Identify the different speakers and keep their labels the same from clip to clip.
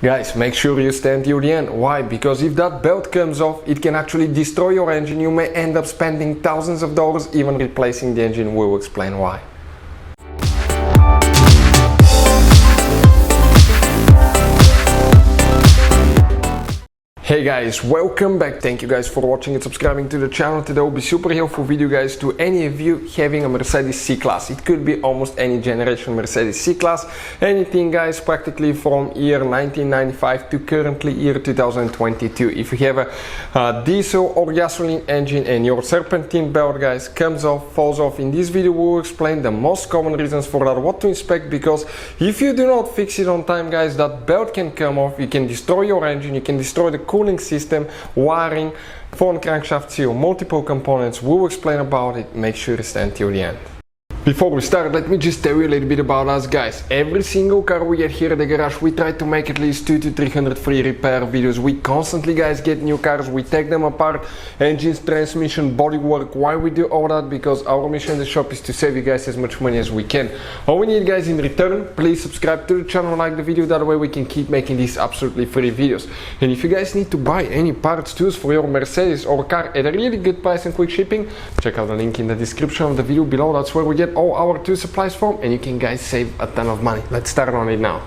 Speaker 1: Guys, make sure you stand till the end. Why? Because if that belt comes off, it can actually destroy your engine. You may end up spending thousands of dollars even replacing the engine. We'll explain why. Hey guys, welcome back. Thank you guys for watching and subscribing to the channel. Today will be super helpful video guys to any of you having a Mercedes C-Class. It could be almost any generation Mercedes C-Class. Anything guys, practically from year 1995 to currently year 2022. If you have a diesel or gasoline engine and your serpentine belt guys comes off, falls off, in this video we will explain the most common reasons for that, what to inspect, because if you do not fix it on time guys, that belt can come off, you can destroy your engine, you can destroy the cooling system, wiring, front crankshaft seal, multiple components. We'll explain about it. Make sure to stand till the end. Before we start, let me just tell you a little bit about us guys. Every single car we get here at the garage, we try to make at least 200 to 300 free repair videos. We constantly guys get new cars, we take them apart, engines, transmission, bodywork. Why we do all that? Because our mission in the shop is to save you guys as much money as we can. All we need guys in return, please subscribe to the channel, like the video, that way we can keep making these absolutely free videos. And if you guys need to buy any parts, tools for your Mercedes or car at a really good price and quick shipping, check out the link in the description of the video below. That's where we get all our tool supplies from, and you can guys save a ton of money. Let's start on it now.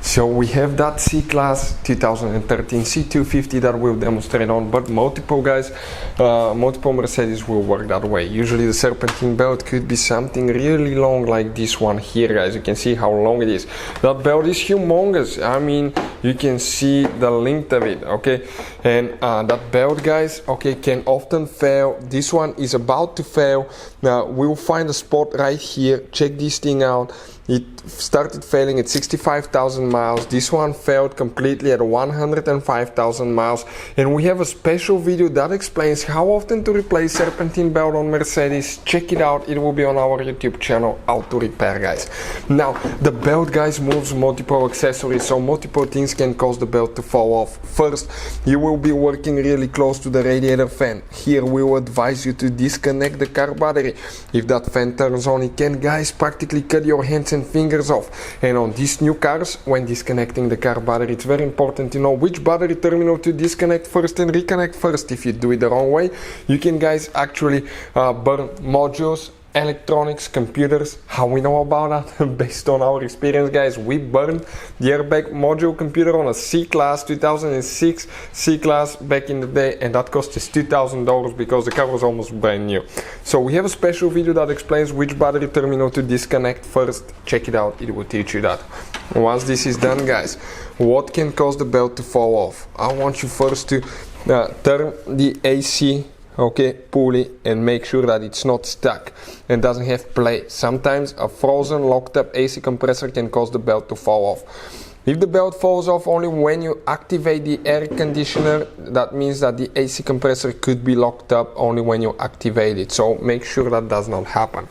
Speaker 1: So we have that C-Class 2013 C250 that we'll demonstrate on, but multiple guys, multiple Mercedes will work that way. Usually the serpentine belt could be something really long like this one here guys. You can see how long it is. That belt is humongous. I mean, you can see the length of it, okay? And that belt guys, okay, can often fail. This one is about to fail. Now we'll find a spot right here. Check this thing out. It started failing at 65,000 miles. This one failed completely at 105,000 miles. And we have a special video that explains how often to replace serpentine belt on Mercedes. Check it out. It will be on our YouTube channel, How to Repair guys. Now, the belt guys moves multiple accessories, so multiple things can cause the belt to fall off. First, you will be working really close to the radiator fan. Here we will advise you to disconnect the car battery. If that fan turns on, it can guys practically cut your hands and fingers off. And on these new cars, when disconnecting the car battery, it's very important to know which battery terminal to disconnect first and reconnect first. If you do it the wrong way, you can guys actually burn modules, electronics, computers. How we know about that? Based on our experience guys, we burned the airbag module computer on a C-Class 2006 C-Class back in the day, and that cost us $2,000 because the car was almost brand new. So we have a special video that explains which battery terminal to disconnect first. Check it out, it will teach you that. Once this is done guys, what can cause the belt to fall off? I want you first to turn the AC pulley and make sure that it's not stuck and doesn't have play. Sometimes a frozen locked up AC compressor can cause the belt to fall off. If the belt falls off only when you activate the air conditioner, that means that the AC compressor could be locked up only when you activate it, so make sure that does not happen.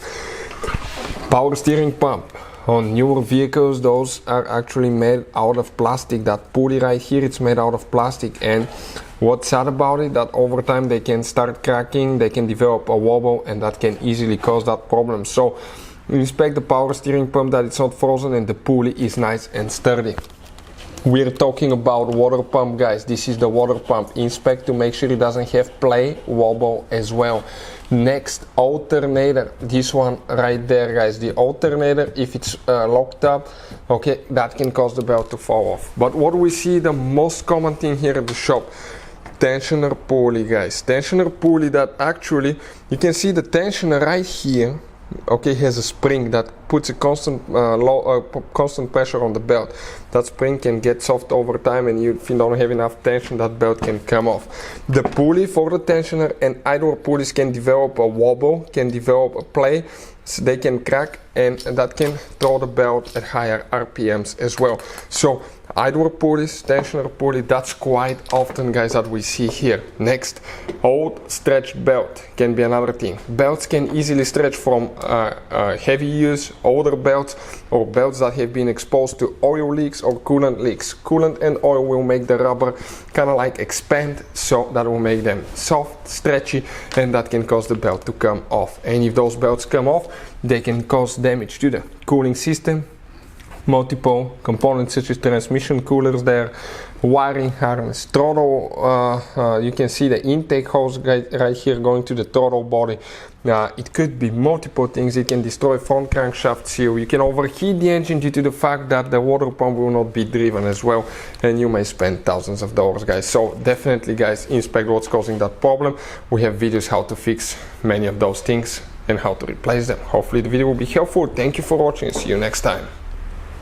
Speaker 1: Power steering pump. On newer vehicles, those are actually made out of plastic. That pulley right here, it's made out of plastic, and what's sad about it, that over time they can start cracking, they can develop a wobble, and that can easily cause that problem. So inspect the power steering pump that it's not frozen and the pulley is nice and sturdy. We're talking about water pump guys. This is the water pump. Inspect to make sure it doesn't have play, wobble as well. Next, alternator. This one right there guys, the alternator, if it's locked up, okay, that can cause the belt to fall off. But what we see, the most common thing here at the shop, tensioner pulley guys. Tensioner pulley that actually, you can see the tensioner right here, okay, has a spring that puts a constant constant pressure on the belt. That spring can get soft over time, and if you don't have enough tension, that belt can come off. The pulley for the tensioner and idler pulleys can develop a wobble, can develop a play, so they can crack, and that can throw the belt at higher RPMs as well. So idler pulleys, tensioner pulley, that's quite often guys that we see here. Next, old stretched belt can be another thing. Belts can easily stretch from heavy use, older belts, or belts that have been exposed to oil leaks or coolant leaks. Coolant and oil will make the rubber kind of like expand, so that will make them soft, stretchy, and that can cause the belt to come off. And if those belts come off, they can cause damage to the cooling system, multiple components such as transmission coolers there, wiring harness, throttle, you can see the intake hose right here going to the throttle body. It could be multiple things. It can destroy front crankshaft seal. You can overheat the engine due to the fact that the water pump will not be driven as well, and you may spend thousands of dollars, guys. So definitely, guys, inspect what's causing that problem. We have videos how to fix many of those things and how to replace them. Hopefully the video will be helpful. Thank you for watching. See you next time.